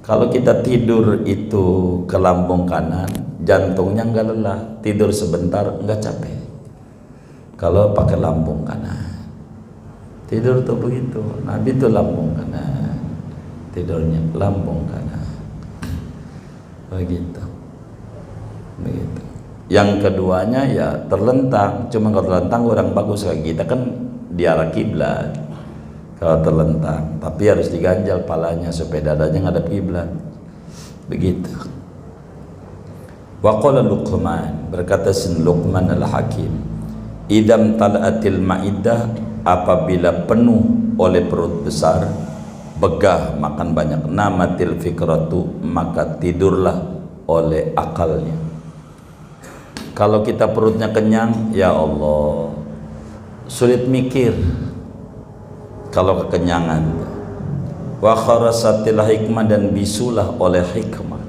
Kalau kita tidur itu ke lambung kanan, jantungnya nggak lelah, tidur sebentar nggak capek. Kalau pakai lambung kanan, tidur tuh begitu. Nabi tuh lambung kanan, tidurnya lambung kanan, begitu. Yang keduanya ya terlentang. Cuma kalau terlentang kurang bagus, kayak kita kan di arah kiblat. Kalau terlentang, tapi harus diganjal palanya supaya dadanya ngadep kiblat. Begitu. Wa qala Luqman, berkata Sin Luqman al-Hakim, idam tal'atil ma'idah, apabila penuh oleh perut besar, begah makan banyak, namatil fikratu, maka tidurlah oleh akalnya. Kalau kita perutnya kenyang, ya Allah, sulit mikir. Kalau kekenyangan, wa kharasatil hikmah, dan bisulah oleh hikmah,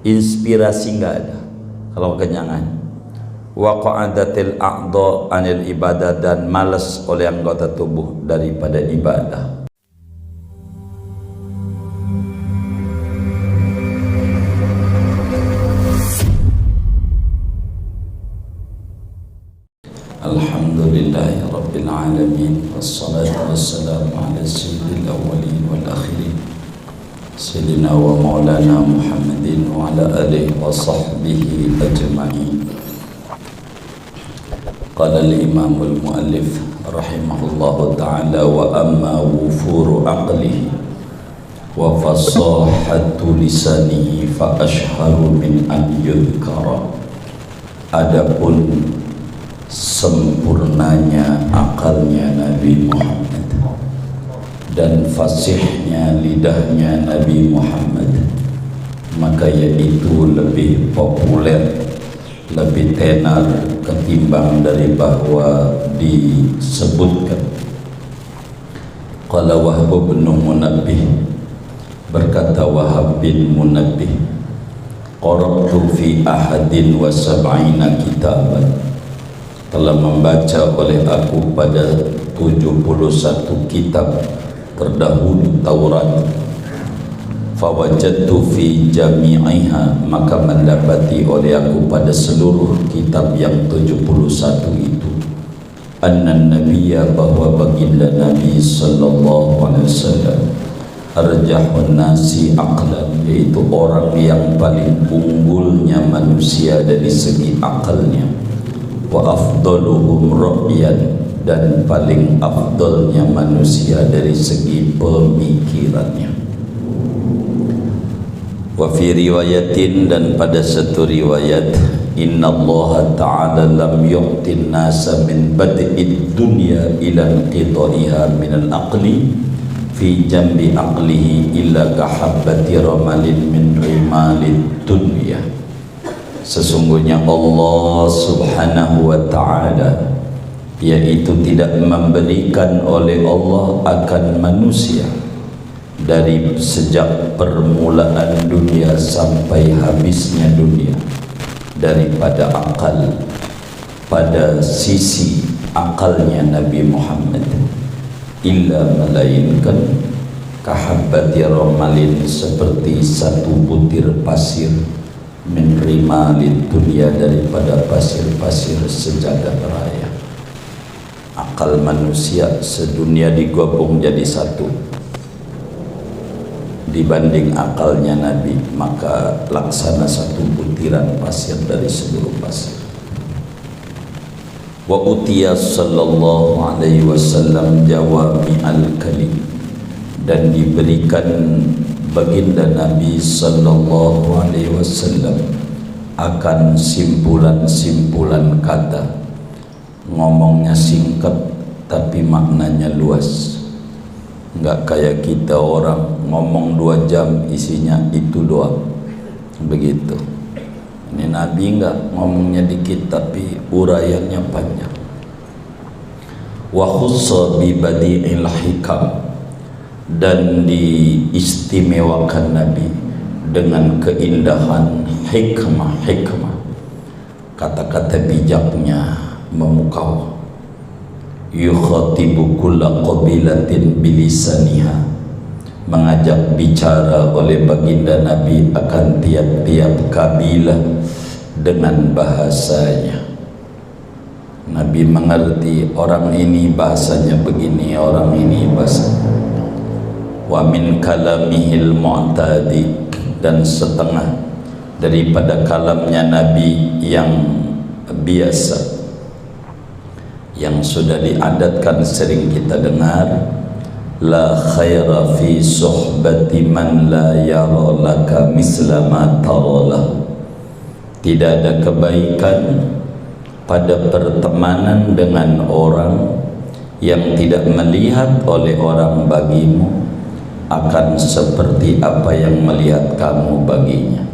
inspirasi nggak ada kalau kekenyangan. Wa qa'adatil a'dha anil ibadah, dan malas oleh anggota tubuh daripada ibadah. Alhamdulillahi Rabbil Alamin, wassalatu wassalamu ala sayyidil awwalin wal akhirin, sayyidina wa maulana Muhammadin wa ala alihi wa sahbihi ajma'in. Qala al-imam al-muallif rahimahullahu ta'ala, wa amma wufuru aqlihi wa fasahatu lisanihi fa ashharu min an yudhkara. Adapun sempurnanya akalnya Nabi Muhammad dan fasihnya lidahnya Nabi Muhammad, maka yaitu lebih populer, lebih tenar ketimbang dari bahwa disebutkan. Qala Wahb bin Munabbih, berkata Wahab bin Munabbih, qara'tu fi ahadin wa sab'ina kitaban, telah membaca oleh aku pada 71 kitab terdahulu Taurat. Fawajadtu fi jami'iha, maka mendapati oleh aku pada seluruh kitab yang 71 itu, anna nabiyya, bahwa baginda Nabi sallallahu alaihi wasallam, arjahun nasi aqlan, yaitu orang yang paling unggulnya manusia dari segi akalnya, wa afdaluhum ra'yan, dan paling afdalnya manusia dari segi pemikirannya. Wa fi riwayatin, dan pada satu riwayat, inna Allah ta'ala lam yu'tin nasa min bad'id dunya ila inqidaiha min al-aqli fi jambi aqlihi illa kahabbati ramalin min rimalid dunya. Sesungguhnya Allah subhanahu wa ta'ala, yaitu tidak memberikan oleh Allah akan manusia dari sejak permulaan dunia sampai habisnya dunia daripada akal, pada sisi akalnya Nabi Muhammad, illa melainkan kahabbati ramalin, seperti satu butir pasir, min rimalid dunia, daripada pasir-pasir sejagat raya. Akal manusia sedunia digabung jadi satu dibanding akalnya Nabi, maka laksana satu butiran pasir dari seluruh pasir. Wa utiya sallallahu alaihi wasallam jawami al-kalim, dan diberikan baginda Nabi sallallahu alaihi wasallam akan simpulan-simpulan kata. Ngomongnya singkat tapi maknanya luas. Enggak kayak kita orang ngomong 2 jam isinya itu doang. Begitu. Ini Nabi enggak, ngomongnya dikit tapi uraiannya panjang. Wa khussa bi badi'il hikam, dan diistimewakan Nabi dengan keindahan hikmah, kata-kata bijaknya memukau. Yukhatibu kulla qabilatin bilisaniha, mengajak bicara oleh baginda Nabi akan tiap-tiap kabilah dengan bahasanya. Nabi mengerti orang ini bahasanya begini, orang ini bahasanya. Wa min kalamihil mu'tadi, dan setengah daripada kalamnya Nabi yang biasa, yang sudah diadatkan sering kita dengar. La khaira fi suhbati man la yara laka misla ma taralah. Tidak ada kebaikan pada pertemanan dengan orang yang tidak melihat oleh orang bagimu akan seperti apa yang melihat kamu baginya.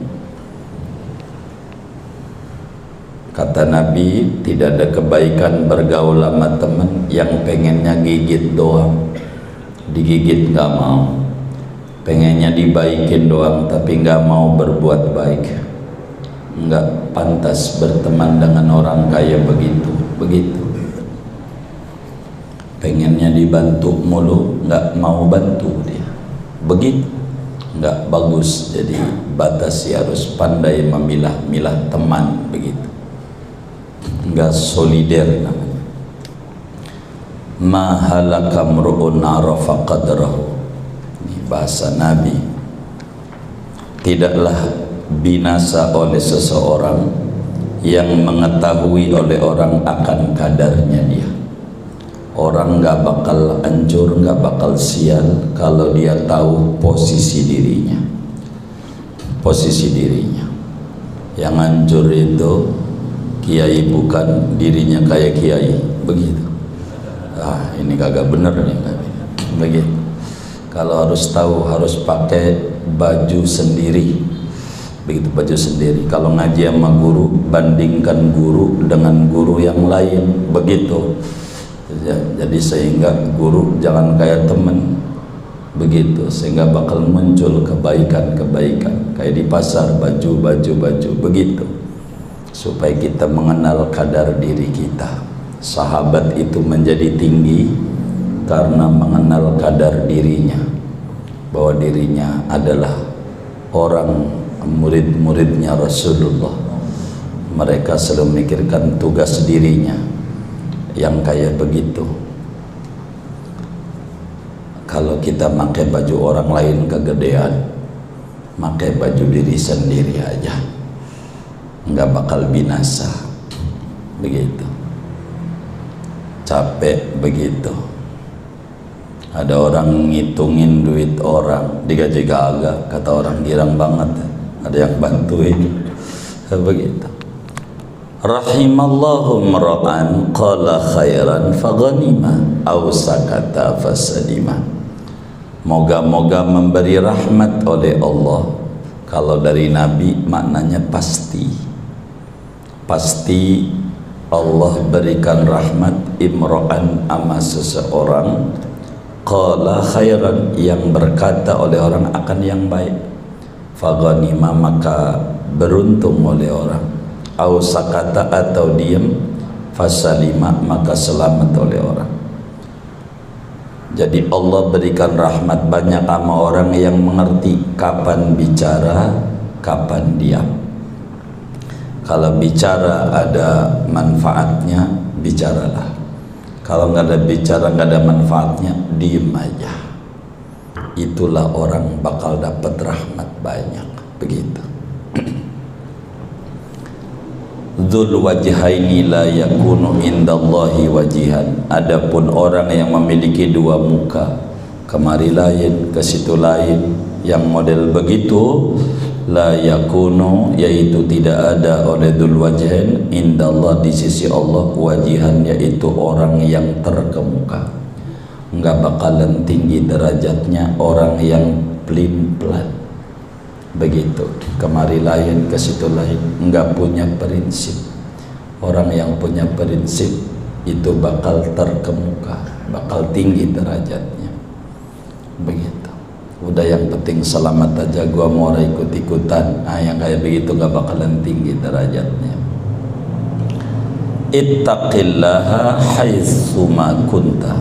Kata Nabi, tidak ada kebaikan bergaul sama teman yang pengennya gigit doang, digigit gak mau, pengennya dibaikin doang tapi gak mau berbuat baik. Enggak pantas berteman dengan orang kaya begitu. Pengennya dibantu mulu, gak mau bantu dia, begitu enggak bagus. Jadi batasi, harus pandai memilah-milah teman begitu, enggak solider namanya. Ma halaka mru'un arafa qadrahu, ini bahasa Nabi. Tidaklah binasa oleh seseorang yang mengetahui oleh orang akan kadarnya dia. Orang gak bakal hancur, gak bakal sial kalau dia tahu posisi dirinya. Posisi dirinya. Yang hancur itu kiai bukan, dirinya kayak kiai, begitu. Ini kagak bener nih, begitu. Kalau harus tahu, harus pakai baju sendiri, begitu, baju sendiri. Kalau ngaji sama guru, bandingkan guru dengan guru yang lain, begitu. Jadi sehingga guru jangan kayak temen, begitu, sehingga bakal muncul kebaikan-kebaikan kayak di pasar, baju, begitu, supaya kita mengenal kadar diri kita. Sahabat itu menjadi tinggi karena mengenal kadar dirinya, bahwa dirinya adalah orang murid-muridnya Rasulullah. Mereka selalu memikirkan tugas dirinya yang kayak begitu. Kalau kita pakai baju orang lain kegedean, pakai baju diri sendiri aja, nggak bakal binasa, begitu. Capek begitu. Ada orang ngitungin duit orang, digaji kagak, kata orang girang banget, ada yang bantuin, begitu. Rahimallahu mar'an qala khairan faghanima aw sakata fasadima. Moga-moga memberi rahmat oleh Allah. Kalau dari Nabi maknanya pasti. Pasti Allah berikan rahmat imra'an ama seseorang qala khairan, yang berkata oleh orang akan yang baik, faghanima maka beruntung oleh orang, au sakata atau diam, fasalima maka selamat oleh orang. Jadi Allah berikan rahmat banyak sama orang yang mengerti kapan bicara, kapan diam. Kalau bicara ada manfaatnya, bicaralah. Kalau nggak ada bicara, nggak ada manfaatnya, diem aja. Itulah orang bakal dapat rahmat banyak, begitu. Dzul wajhaini la yakunu indallahi wajihan. Adapun orang yang memiliki dua muka, kemari lain, ke situ lain, yang model begitu, la yakunu, yaitu tidak ada oleh dzul wajhain indallah, di sisi Allah, wajihan, yaitu orang yang terkemuka. Enggak bakalan tinggi derajatnya orang yang pelin-pelan, begitu, kemari lain, ke situ lain, enggak punya prinsip. Orang yang punya prinsip itu bakal terkemuka, bakal tinggi derajatnya, begitu. Udah yang penting selamat aja, gua mau ikut-ikutan. Yang kayak begitu gak bakalan tinggi derajatnya. Ittaqillaha haitsu ma kunta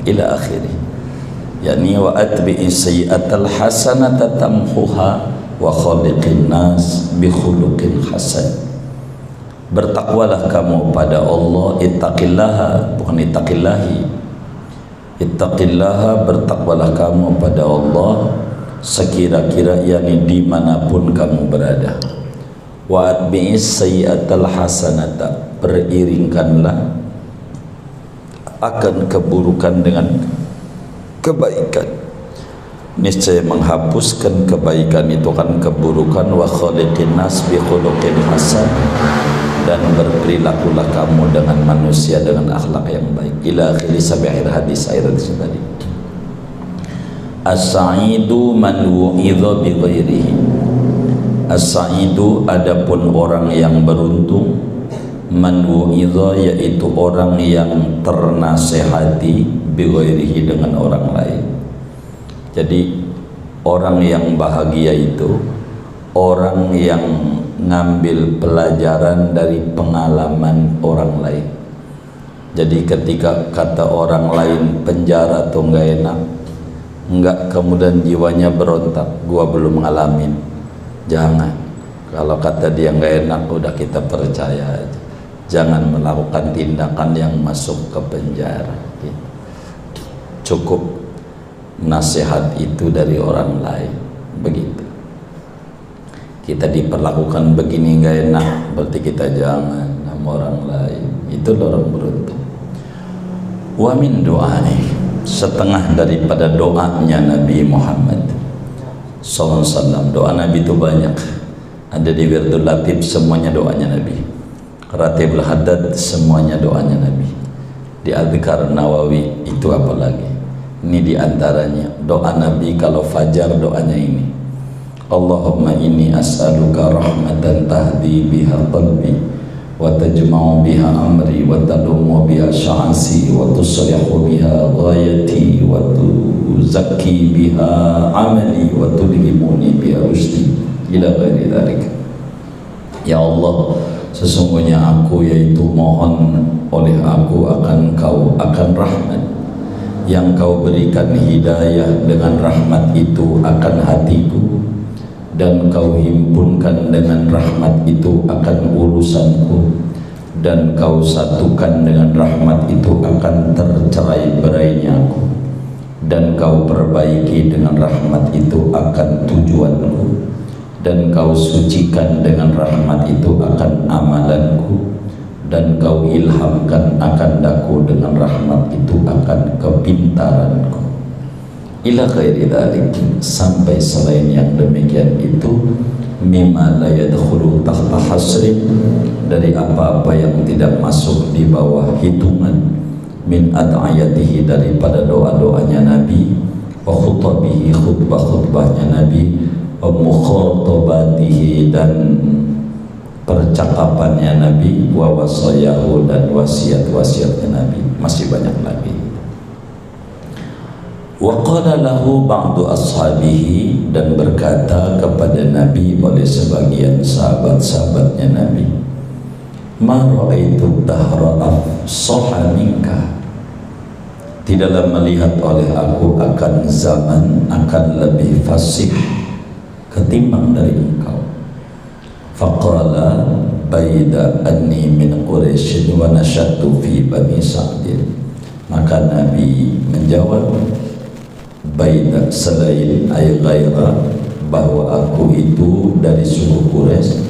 ila akhirih. yakni wa atbi'i sayyi'atal hasanata tamhuha wa khaliqin nas bi khuluqin hasan. Bertakwalah kamu pada Allah, ittaqillaha, bukan ittaqillahi. Ittaqillaha, bertakwalah kamu pada Allah sekira-kira yakni dimanapun kamu berada. Wa atbi'is sayyi'atal hasanata, beriringkanlah akan keburukan dengan kebaikan. Niscaya menghapuskan kebaikan itu kan keburukan. Wa khaliqin nas bi khuluqin hasan, dan berperilakulah kamu dengan manusia dengan akhlak yang baik. Ila akhiri sampai akhir hadis ayat tadi. As-sa'idu man wu'idha bi ghairihi. As-sa'idu, adapun orang yang beruntung, man wu'idha, yaitu orang yang ternasehati bi ghairihi, dengan orang lain. Jadi orang yang bahagia itu orang yang ngambil pelajaran dari pengalaman orang lain. Jadi ketika kata orang lain penjara tuh nggak enak, nggak kemudian jiwanya berontak, gua belum ngalamin. Jangan. Kalau kata dia nggak enak, udah kita percaya aja. Jangan melakukan tindakan yang masuk ke penjara. Cukup nasihat itu dari orang lain. Begitu. Kita diperlakukan begini nggak enak, berarti kita jangan sama orang lain. Itu orang beruntung. Wa min do'ani, setengah daripada doanya Nabi Muhammad SAW. Doa Nabi itu banyak. Ada di Wirdul Latif, semuanya doanya Nabi. Ratibul Haddad, semuanya doanya Nabi. Di Adhkar Nawawi, itu apa lagi? Ini diantaranya doa Nabi kalau fajar, doanya ini: Allahumma inni as'aluka rahmatan tahdi biha qalbi wa tajma'u biha amri wa talumu biha sya'asi wa tuslihu biha ghayati wa tuzakki biha amali wa tulhimuni biha rushdi ila ghairi dzalik. Ya Allah, sesungguhnya aku yaitu mohon oleh aku akan Kau akan rahmat yang Kau berikan hidayah dengan rahmat itu akan hatiku, dan Kau himpunkan dengan rahmat itu akan urusanku, dan Kau satukan dengan rahmat itu akan tercerai berainya aku, dan Kau perbaiki dengan rahmat itu akan tujuanku, dan Kau sucikan dengan rahmat itu akan amalanku, dan Kau ilhamkan akan daku dengan rahmat itu akan kepintaranku. Ila ghairi dzalik, sampai selain yang demikian itu, mimma la yadkhulu tahta hasrin, dari apa-apa yang tidak masuk di bawah hitungan, min ad'ayatihi, daripada doa-doanya Nabi, wa khutabihi, khutbah-khutbahnya Nabi, wa mukhatabatihi, dan percakapannya Nabi, wa wasayahu, dan wasiat-wasiatnya Nabi. Masih banyak lagi. Wa qala lahu ba'du ashabihi, dan berkata kepada Nabi oleh sebagian sahabat-sahabatnya Nabi, ma ra'aitu dahra afsaha minka, tidaklah melihat oleh aku akan zaman akan lebih fasih ketimbang dari engkau. Faqala baida anni min Quraisy wa nasyattu fi bani Sa'd. Maka Nabi menjawab, baida, selain ay ghaira, bahwa aku itu dari suku Quraisy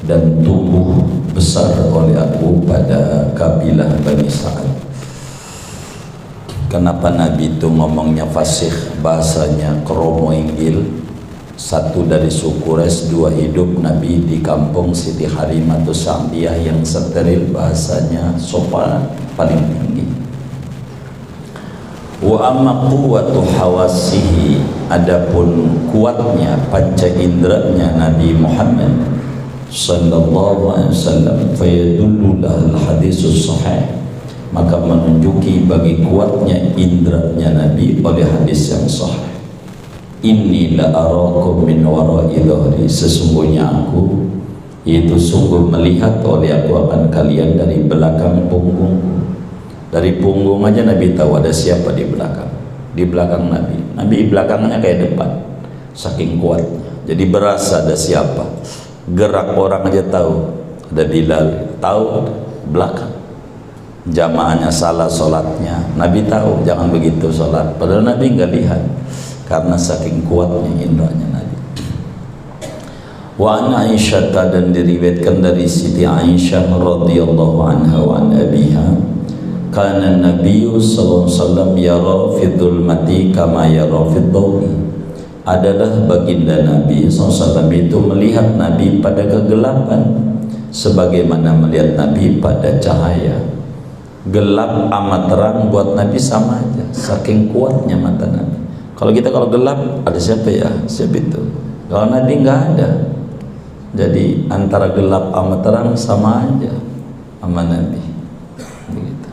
dan tumbuh besar oleh aku pada kabilah Bani Sa'd. Kenapa Nabi itu ngomongnya fasih, bahasanya kromo inggil? Satu dari suku Quraisy, dua hidup Nabi di kampung Siti Halimatus Sa'diyah yang steril, bahasanya sopan paling tinggi. Wa amma quwwatu hawasihi, adapun kuatnya panca inderanya Nabi Muhammad sallallahu alaihi wasallam, fayadullu lahal hadisus sahih, maka menunjuki bagi kuatnya inderanya Nabi oleh hadis yang sahih. Inni la arakum min wara'i dhahri, sesungguhnya aku itu sungguh melihat oleh aku akan kalian dari belakang punggungku. Dari punggung aja Nabi tahu ada siapa di belakang. di belakang Nabi. Nabi belakangnya kayak depan, saking kuatnya. Jadi berasa ada siapa, gerak orang aja tahu. Ada Bilal, tahu belakang. Jamaahnya salah sholatnya, Nabi tahu jangan begitu sholat. Padahal Nabi nggak lihat karena saking kuatnya indranya Nabi. Wa an Aisyah, dan diriwayatkan dari Siti Aisyah radhiyallahu anha wa an abiha, kana Nabi sallallahu alaihi wasallam yara fi dhulmati kama yara fi dhawi. Adalah baginda Nabi SAW itu melihat Nabi pada kegelapan sebagaimana melihat Nabi pada cahaya. Gelap amat terang buat Nabi sama aja, saking kuatnya mata Nabi. Kalau kita kalau gelap ada siapa ya, siapa itu. Kalau Nabi nggak ada, jadi antara gelap amat terang sama aja sama Nabi. Begitu.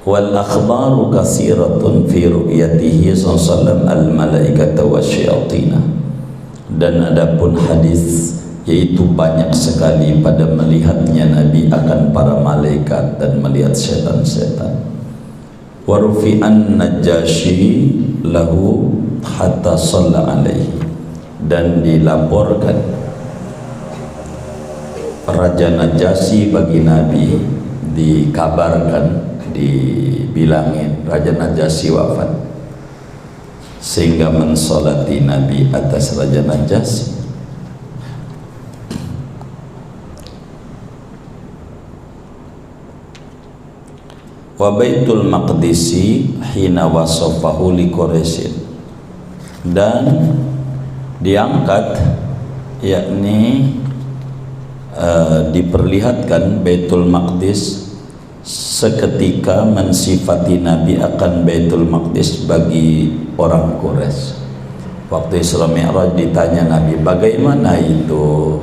Wal akhbaru katsiratun fi ru'yatihi sallallahu al malaikata wasyayatin. Dan adapun hadis, yaitu banyak sekali pada melihatnya Nabi akan para malaikat dan melihat setan-setan. Wa rufi'an Najasyi lahu hatta shalla alaihi, dan dilaporkan Raja Najasyi bagi Nabi, dikabarkan, dibilangin Raja Najasyi wafat, sehingga mensolati Nabi atas Raja Najasyi. Wa Baitul Maqdisi hina wasafahu li Quraisy, dan diangkat, yakni diperlihatkan Baitul Maqdis seketika mensifati Nabi akan Baitul Maqdis bagi orang Quraisy. Waktu Isra Mi'raj ditanya Nabi, bagaimana itu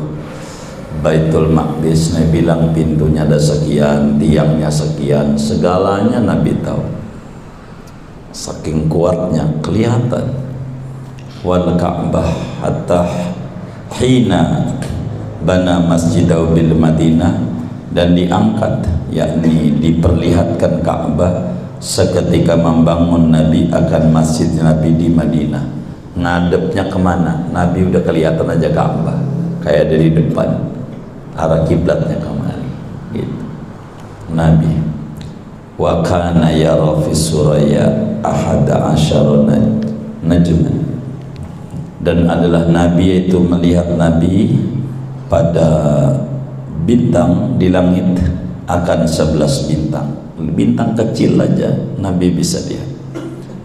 Baitul Maqdis? Nabi bilang pintunya ada sekian, tiangnya sekian, segalanya Nabi tahu. Saking kuatnya kelihatan. Wal Ka'bah hatta hina bana masjidahu bil Madinah, dan diangkat, yakni diperlihatkan Ka'bah seketika membangun Nabi akan masjid Nabi di Madinah. Ngadepnya kemana? Nabi udah kelihatan aja Ka'bah kayak dari depan, arah kiblatnya kemari gitu. Nabi wa kana yara fi suraya ahada asyara najman, dan adalah Nabi itu melihat Nabi pada bintang di langit akan 11 bintang. Bintang kecil aja Nabi bisa lihat.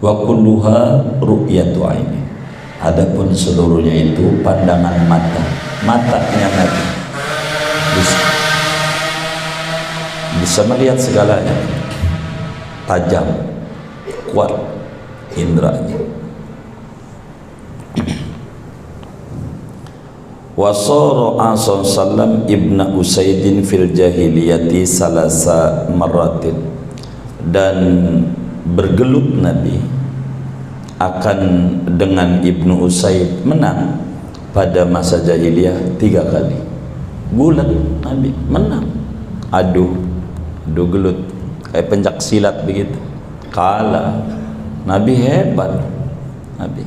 Wa kulluha ru'yatu aini, adapun seluruhnya itu pandangan mata, matanya Nabi bisa melihat segalanya, tajam, kuat indranya. Wasara sallam ibna Usaidin fil jahiliyati salasa maratin, dan bergelut Nabi akan dengan Ibnu Usaid, menang pada masa jahiliyah 3 kali. Gulat Nabi, menang, adu gelut kayak pencak silat begitu, kalah. Nabi hebat. Nabi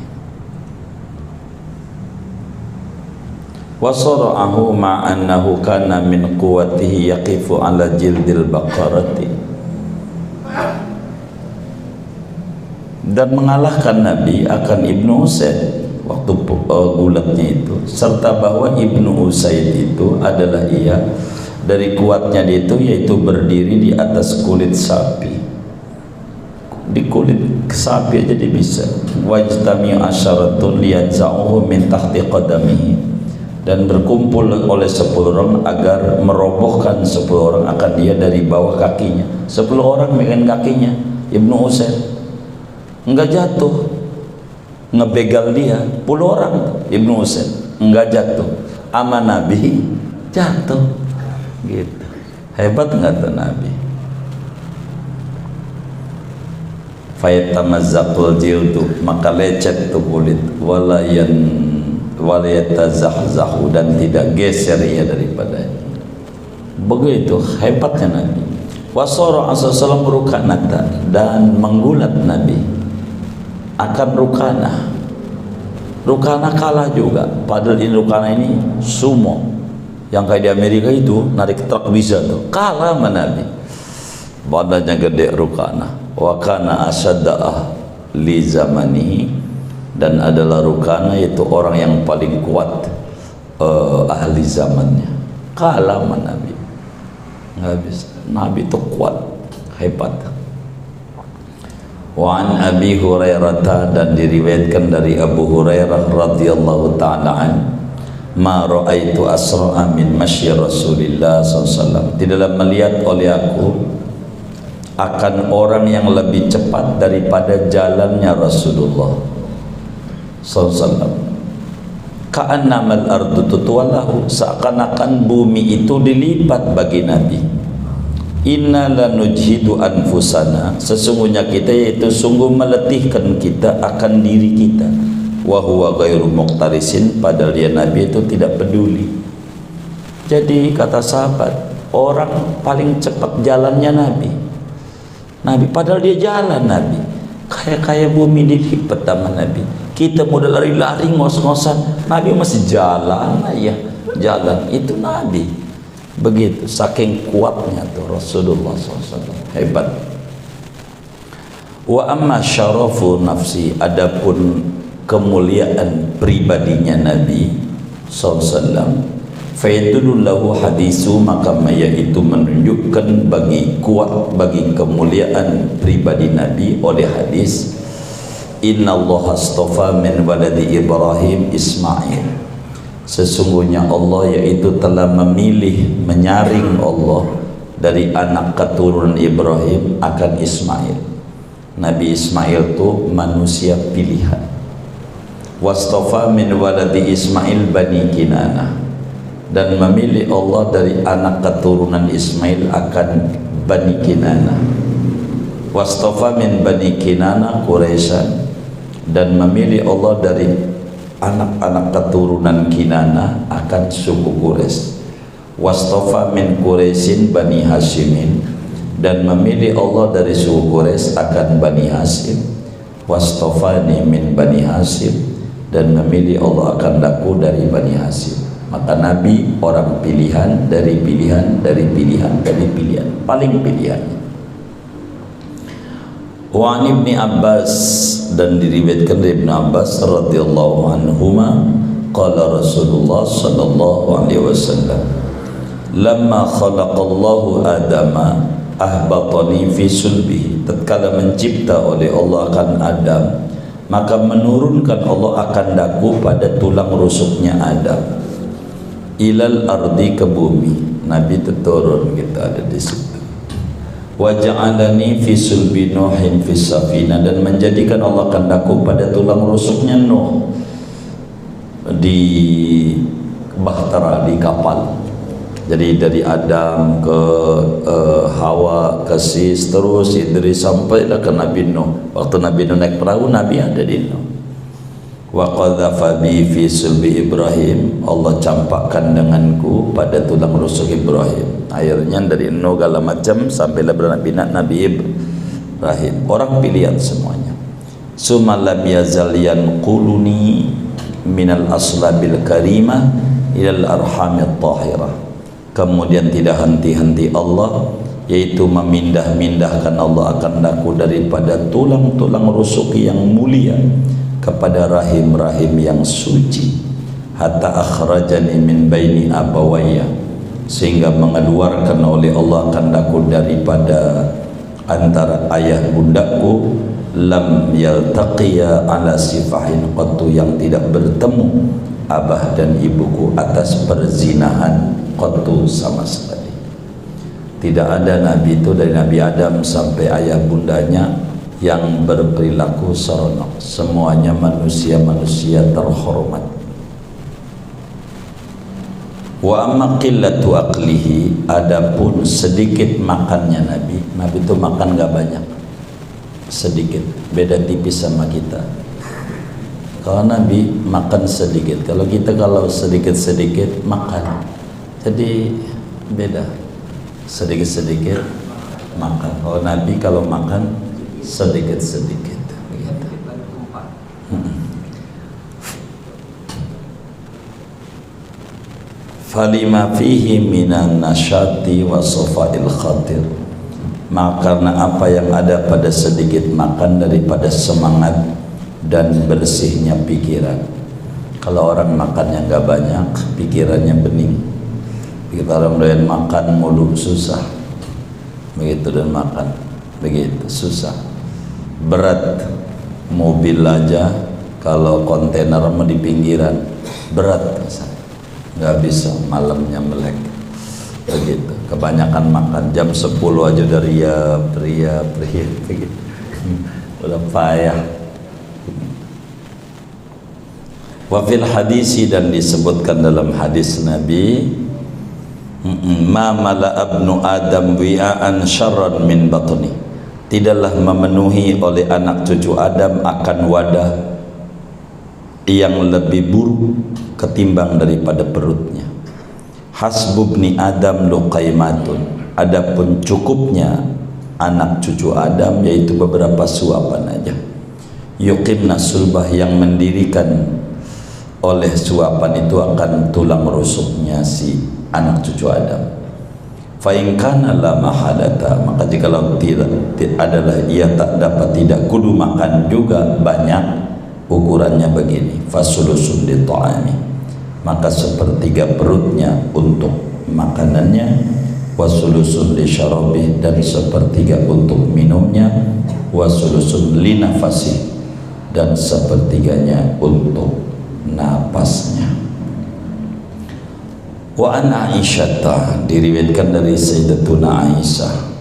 wasara'ahu ma'annahu kana min quwwatihi yaqifu ala jildil baqarati, dan mengalahkan Nabi akan Ibnu Usaid waktu gulatnya itu, serta bahwa Ibnu Usaid itu adalah ia dari kuatnya dia itu, yaitu berdiri di atas kulit sapi. Di kulit sapi aja dia bisa. Wajtami asyaratun liyanza'uhu min tahti qadamihi, dan berkumpul oleh 10 orang agar merobohkan 10 orang akan dia dari bawah kakinya. 10 orang megang kakinya Ibnu Usaid, enggak jatuh, ngebegal dia 10 orang. Ibnu Usaid enggak jatuh, ama Nabi jatuh gitu. Hebat enggak tuh Nabi? Fayatamazzaqul jildu, maka lecet tuh kulit, walayatazahzahu, dan tidak geser ia daripada. Begitu hebatnya Nabi. Wasara asallam rukanata, dan menggulat Nabi akan Rukana kalah juga. Padahal ini Rukana ini sumo yang kayak di Amerika itu, narik truk bisa tuh, kalah sama Nabi. Badannya gede Rukana. Wa kana asyadda'a li zamanihi, dan adalah Rukana itu orang yang paling kuat ahli zamannya. Kalah sama Nabi, nggak bisa. Nabi itu kuat, hebat. Wa an Abi Hurairah, dan diriwayatkan dari Abu Hurairah radhiyallahu ta'ala an, ma ra'aitu asra'a min masyi Rasulillah SAW, tidaklah melihat oleh aku akan orang yang lebih cepat daripada jalannya Rasulullah SAW. Ka'annamal ardu tutwalahu, seakan-akan bumi itu dilipat bagi Nabi. Inna lanujhidu anfusana, sesungguhnya kita yaitu sungguh meletihkan kita akan diri kita. Wa huwa ghairu muqtarisin, padahal dia Nabi itu tidak peduli. Jadi kata sahabat, orang paling cepat jalannya Nabi, padahal dia jalan Nabi. Kayak bumi dilipat sama Nabi. Kita mau lari-lari ngos-ngosan, Nabi masih jalan aja, jalan. Itu Nabi. Begitu, saking kuatnya tuh Rasulullah SAW, hebat. Wa amma syarafu nafsi, adapun kemuliaan pribadinya Nabi SAW, faidul lahu hadisu, maka yaitu menunjukkan bagi kemuliaan pribadi Nabi oleh hadis, Inna Allah astafa min waladi Ibrahim Ismail, sesungguhnya Allah yaitu telah menyaring Allah dari anak keturunan Ibrahim akan Ismail. Nabi Ismail itu manusia pilihan. Wastafa min waladi Ismail bani Kinanah, dan memilih Allah dari anak keturunan Ismail akan Bani Kinanah. Wastafa min Bani Kinanah Quraisyan, dan memilih Allah dari anak-anak keturunan Kinanah akan suku Quraisy. Wastafa min Quraisyin Bani Hashimin, dan memilih Allah dari suku Quraisy akan Bani Hashim. Wastafani min Bani Hashim, dan memilih Allah akan aku dari Bani Hashim. Maka Nabi orang pilihan dari pilihan dari pilihan dari pilihan, paling pilihan. Wa an Ibni Abbas, dan diriwayatkan dari Ibnu Abbas radhiyallahu anhuma, qala Rasulullah sallallahu alaihi wasallam, lamma khalaqallahu Adama ahbatani fi sulbihi, tatkala mencipta oleh Allah akan Adam, maka menurunkan Allah akan daku pada tulang rusuknya Adam, ilal ardi, ke bumi. Nabi itu turun, kita ada di situ. Wa ja'alani fi sulbi Nuhin fi safina, dan menjadikan Allah kandaku pada tulang rusuknya Nuh di bahtera, di kapal. Jadi dari Adam ke Hawa ke Sis, terus Idris, sampailah ke Nabi Nuh. Waktu Nabi Nuh naik perahu, Nabi ada di Nuh. Wa qadhafa bi fi sulbi Ibrahim, Allah campakkan denganku pada tulang rusuk Ibrahim. Akhirnya dari Nuh segala macam sampailah Nabi Ibrahim. Orang pilihan semuanya. Summa lam yazal yanquluni minal aslabil karimah ilal arhamit tahirah. Kemudian tidak henti-henti Allah, yaitu memindah-mindahkan Allah akan daku daripada tulang-tulang rusuk yang mulia kepada rahim-rahim yang suci, hatta akhrajani min baini abawayya, sehingga mengeluarkan oleh Allah kandaku daripada antara ayah bundaku, lam yaltaqiya ala sifahin qattu, yang tidak bertemu abah dan ibuku atas perzinahan qattu, sama sekali. Tidak ada Nabi itu dari Nabi Adam sampai ayah bundanya yang berperilaku seronok. Semuanya manusia-manusia terhormat. Wa amma qillatu aqlihi, adapun sedikit makannya Nabi itu makan gak banyak, sedikit, beda tipis sama kita. Kalau Nabi makan sedikit, kalau kita kalau sedikit-sedikit makan, jadi beda, sedikit-sedikit makan. Oh, Nabi kalau makan sedikit-sedikit begitu. Falima fihi minan nasyati wa safa'il khatir. Maka karena apa yang ada pada sedikit makan daripada semangat dan bersihnya pikiran. Kalau orang makannya nggak banyak, pikirannya bening. Kita orang doyan makan mulu susah. Begitu dan makan, begitu susah. Berat mobil aja kalau kontainer mau di pinggiran berat, nggak bisa, malamnya melek. Begitu, kebanyakan makan jam 10 aja udah riap begitu. Udah payah. Wa fil hadisi, dan disebutkan dalam hadis Nabi, ma mala abnu adam wi'an syarran min batni. Tidaklah memenuhi oleh anak cucu Adam akan wadah yang lebih buruk ketimbang daripada perutnya. Hasbubni Adam luqaimatun. Adapun cukupnya anak cucu Adam yaitu beberapa suapan aja. Yuqimna sulbah, yang mendirikan oleh suapan itu akan tulang rusuknya si anak cucu Adam. Fa in kana la mahalata, maka jikalau tidak adalah ia tak dapat, tidak kudu makan juga banyak, ukurannya begini, fasulusun li ta'ami, maka sepertiga perutnya untuk makanannya, wasulusun li syarabi, dan sepertiga untuk minumnya, wasulusun li nafasi, dan sepertiganya untuk napasnya. Wa an Aisyah, diriwayatkan dari Sayyidatuna Aisyah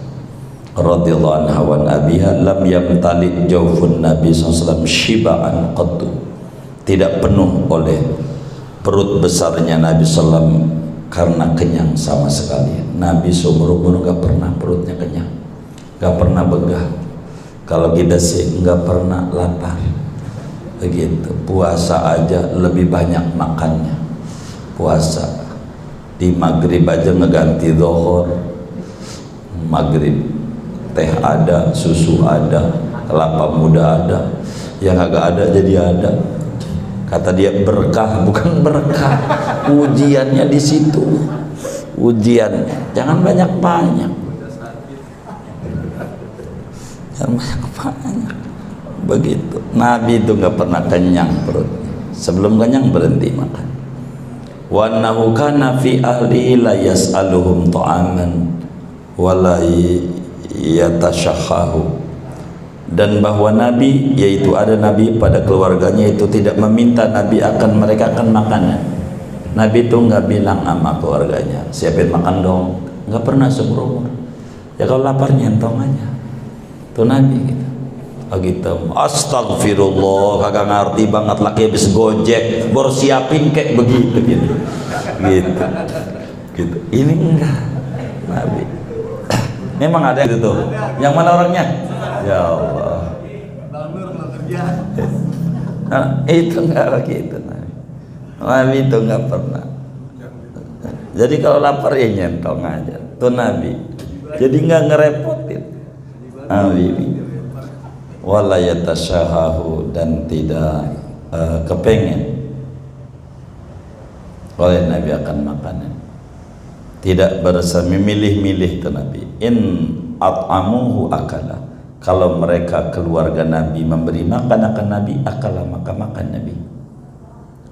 radhiyallahu anha wa abiha, lam yamtali jawfun Nabi SAW shiba'an qattu, tidak penuh oleh perut besarnya Nabi SAW karena kenyang sama sekali. Nabi seumur umur gak pernah perutnya kenyang, gak pernah begah. Kalau kita sih gak pernah lapar begitu. Puasa aja lebih banyak makannya. Puasa di maghrib aja ngeganti zuhur, maghrib teh ada, susu ada, kelapa muda ada, yang agak ada jadi ada. Kata dia berkah, bukan berkah, ujiannya di situ, ujiannya. Jangan banyak-banyak, jangan banyak-banyak. Begitu. Nabi itu nggak pernah kenyang perutnya. Sebelum kenyang berhenti makan. Wa annahu kana fi ahli la yas'aluhum ta'aman wa la yatashakhahu, dan bahwa Nabi, yaitu ada Nabi pada keluarganya itu tidak meminta Nabi akan mereka akan makanan. Nabi itu nggak bilang sama keluarganya siapin makan dong, nggak pernah seumur umur. Ya kalau lapar nyentong aja, tuh Nabi gitu. Oh gitu, astagfirullah, kagak ngerti banget laki habis gojek baru siapin kayak begitu gitu. Gitu. Ini enggak Nabi. Memang ada itu tuh. Yang mana orangnya? Ya Allah. Nah, itu enggak begitu Nabi. Nabi itu enggak pernah. Jadi kalau lapar ya nyentong aja. Tuh Nabi. Jadi enggak ngerepotin. Nabi. Wala yatashahahu, dan tidak kepengen oleh Nabi akan makanan. Tidak memilih-milih itu Nabi. In at'amuhu akala, kalau mereka keluarga Nabi memberi makan akan Nabi, akala maka makan Nabi.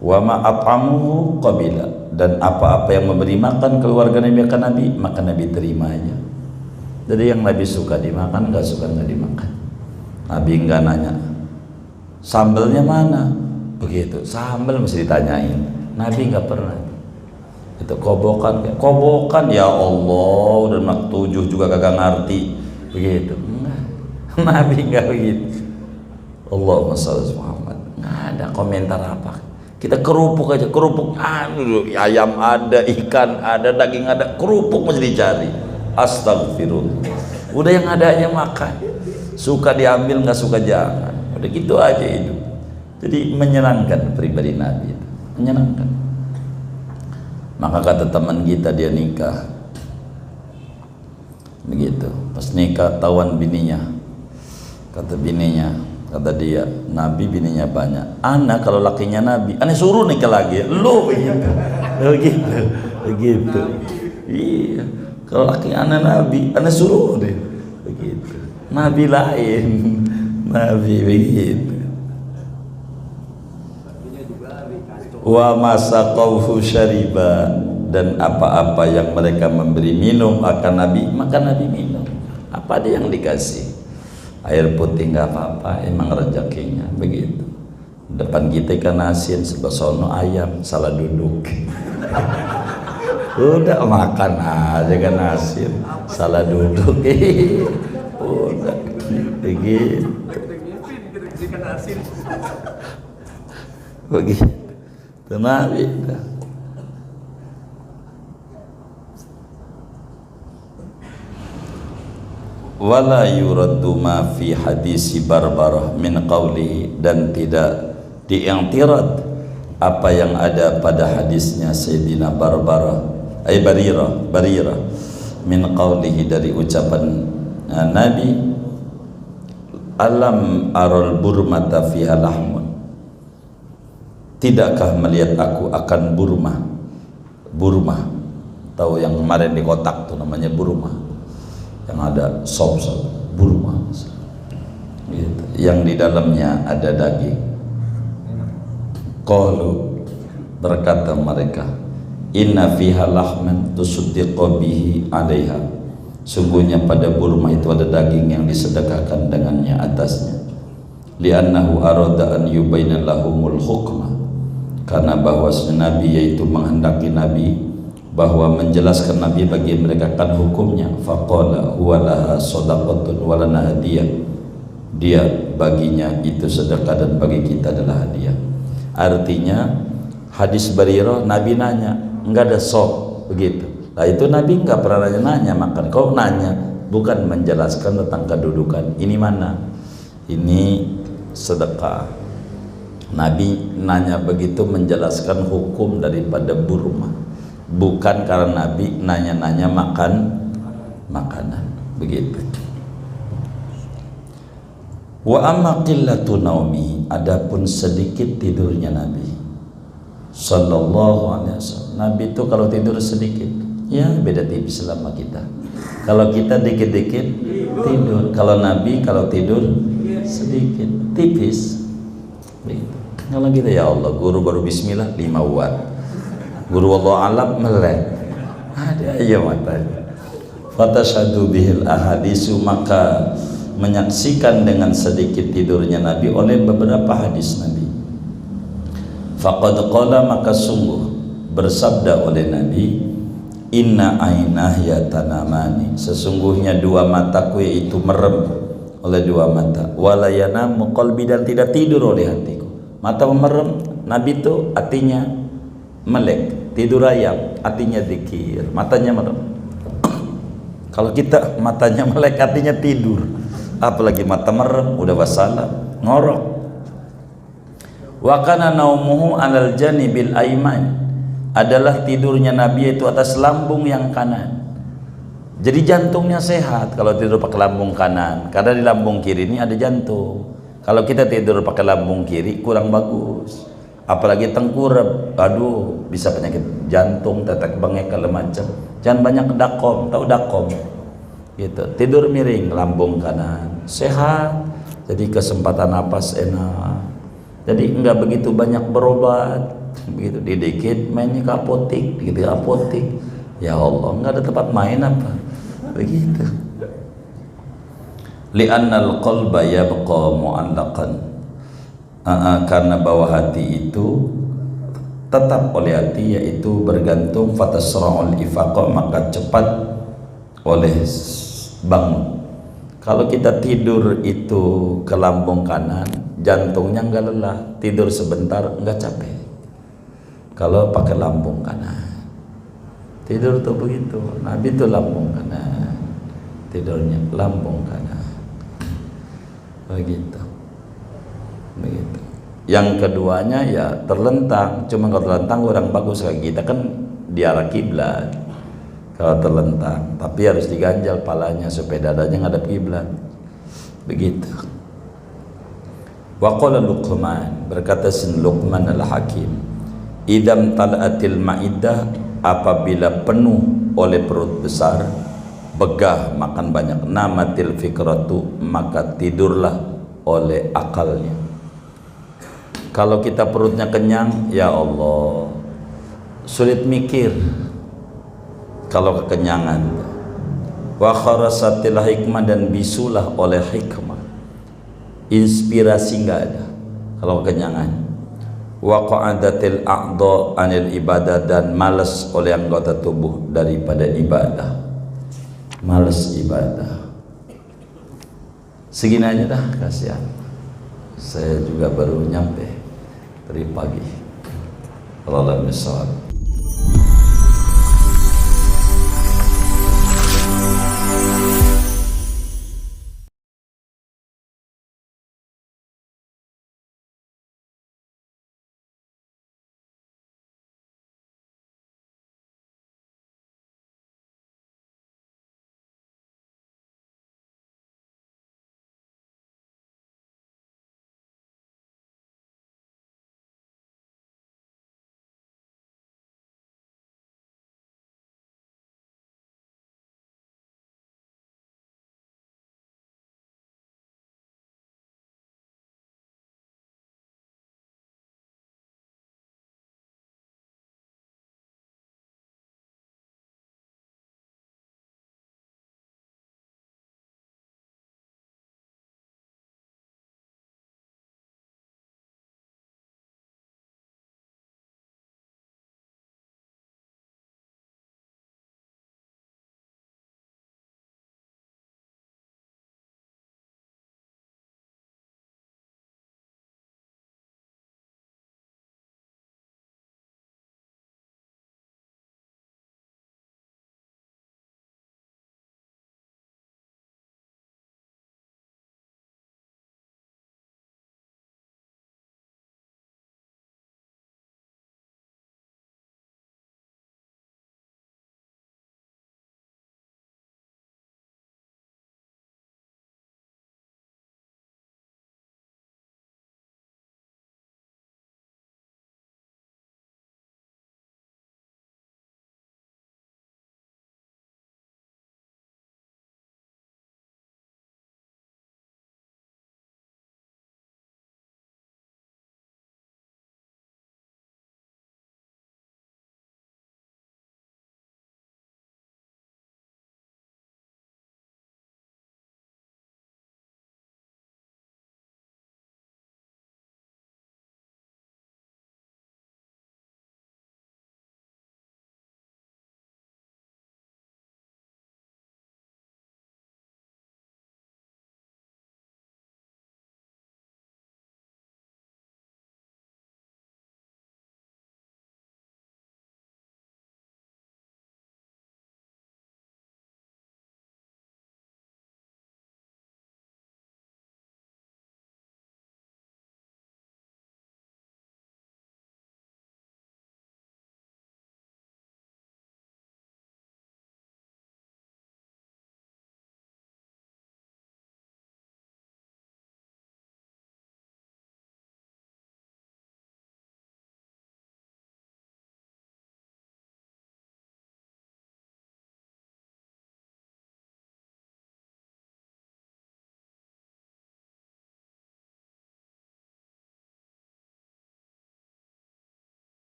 Wa ma at'amuhu qabila, dan apa-apa yang memberi makan keluarga Nabi akan Nabi, maka Nabi terima aja. Jadi yang Nabi suka dimakan, nggak suka nggak dimakan. Nabi nggak nanya sambelnya mana, begitu. Sambel mesti ditanyain. Nabi nggak pernah. Itu kobokan ya Allah, udah mak 7 juga kagak ngerti begitu. Enggak. Nabi nggak begitu. Allahumma shalli ala Muhammad. Nggak ada komentar apa. Kita kerupuk aja, kerupuk ayam ada, ikan ada, daging ada, kerupuk mesti dicari. Astagfirullah. Udah yang ada aja makan. Suka diambil, nggak suka jangan. Udah gitu aja itu. Jadi menyenangkan pribadi Nabi itu. Menyenangkan. Maka kata teman kita, dia nikah begitu. Pas nikah tawan bininya, kata dia, Nabi bininya banyak, ana kalau lakinya Nabi, ana suruh nikah lagi, lo begitu. Iya, kalau laki ana Nabi, ana suruh deh, begitu. Nabi lain, Nabi begitu. Wa masaqauhu syariba, dan apa-apa yang mereka memberi minum akan Nabi, maka Nabi minum. Apa dia yang dikasih? Air putih nggak apa-apa, emang rezekinya begitu. Depan kita ikan asin, sebelah sono ayam, salah duduk. Udah makan aja kan asin, salah duduk. Udah begitu. Begitu. Nabi. Wala yuraddu ma fi hadisi Barbarah min qawlihi, dan tidak diiktirad apa yang ada pada hadisnya Sayyidina Barbarah Barirah min qawlihi, dari ucapan Nabi, alam aral burmata fiha lahmun, tidakkah melihat aku akan Burma, tahu yang kemarin di kotak tuh namanya Burma, yang ada sop Burma gitu, yang di dalamnya ada daging. Qalu, berkata mereka, inna fiha lahman tusaddiqu bihi 'alaiha, sungguhnya pada Burma itu ada daging yang disedekahkan dengannya atasnya. Li'annahu arada an yubaina lahumul hukma, karena bahwa Nabi yaitu menghendaki Nabi bahwa menjelaskan Nabi bagi mereka kan hukumnya. Faqala huwa laha shadaqatun wa lana hadiyah, dia baginya itu sedekah dan bagi kita adalah hadiah. Artinya hadis Barirah, Nabi nanya, enggak ada sop begitu. Nah itu Nabi enggak pernah nanya makan. Kau nanya bukan menjelaskan tentang kedudukan. Ini mana? Ini sedekah. Nabi nanya begitu menjelaskan hukum daripada Burma, bukan karena Nabi nanya-nanya makanan begitu. Wa amma qillatu naumi, adapun sedikit tidurnya Nabi sallallahu alaihi wasallam. Nabi itu kalau tidur sedikit, ya beda tipis selama kita. Kalau kita dikit-dikit tidur, kalau Nabi kalau tidur sedikit tipis begitu. Kalau kita ya Allah, guru baru bismillah 5 watt, guru Allah alam melek, ada aja matanya. Fatashadu bihil ahadisu, maka menyaksikan dengan sedikit tidurnya Nabi oleh beberapa hadis Nabi. Faqad qala, maka sungguh bersabda oleh Nabi, inna ainah yatanamani, sesungguhnya dua mataku yaitu merem oleh dua mata, wala yanamu qalbi, dan tidak tidur oleh hatiku. Mata merem, Nabi itu artinya melek, tidur ayam artinya zikir, matanya merem. Kalau kita matanya melek artinya tidur, apalagi mata merem udah wassalam ngorok. Wa kana naumuhu alal janibil aiman, adalah tidurnya Nabi itu atas lambung yang kanan. Jadi jantungnya sehat kalau tidur pakai lambung kanan, karena di lambung kiri ini ada jantung. Kalau kita tidur pakai lambung kiri kurang bagus, apalagi tengkurap, aduh bisa penyakit jantung, tetek bengek, segala macam. Jangan banyak dakom, tahu dakom gitu. Tidur miring, lambung kanan sehat, jadi kesempatan napas enak, jadi enggak begitu banyak berobat begitu. Dikit mainnya ke apotik, gitu apotik, ya Allah enggak ada tempat main apa begitu. Li'annal qalba yabqa mu'allaqan, karena bahwa hati itu tetap oleh hati, yaitu bergantung. Fatasra'ul ifaqa, maka cepat oleh bangun. Kalau kita tidur itu ke lambung kanan, jantungnya enggak lelah, tidur sebentar enggak capek. Kalau pakai lambung kanan tidur tuh begitu. Nabi itu lambung kanan, tidurnya lambung kanan begitu. Yang keduanya ya terlentang, cuma kalau terlentang kurang bagus. Kayak kita kan di arah kiblat, kalau terlentang, tapi harus diganjal palanya supaya dadanya ngadap kiblat. Begitu. Wa qala Luqman, berkata Sin Luqman al-Hakim, idam tal'atil ma'idah, apabila penuh oleh perut besar, begah makan banyak, namatil fikratu, maka tidurlah oleh akalnya. Kalau kita perutnya kenyang, ya Allah, sulit mikir kalau kekenyangan. Wa kharasatil hikmah, dan bisulah oleh hikmah, inspirasi nggak ada kalau kekenyangan. Wa qa'adatil a'dha anil ibadah, dan malas oleh anggota tubuh daripada ibadah, malas ibadah. Segini aja dah, kasihan saya juga baru nyampe dari pagi. Allah misal.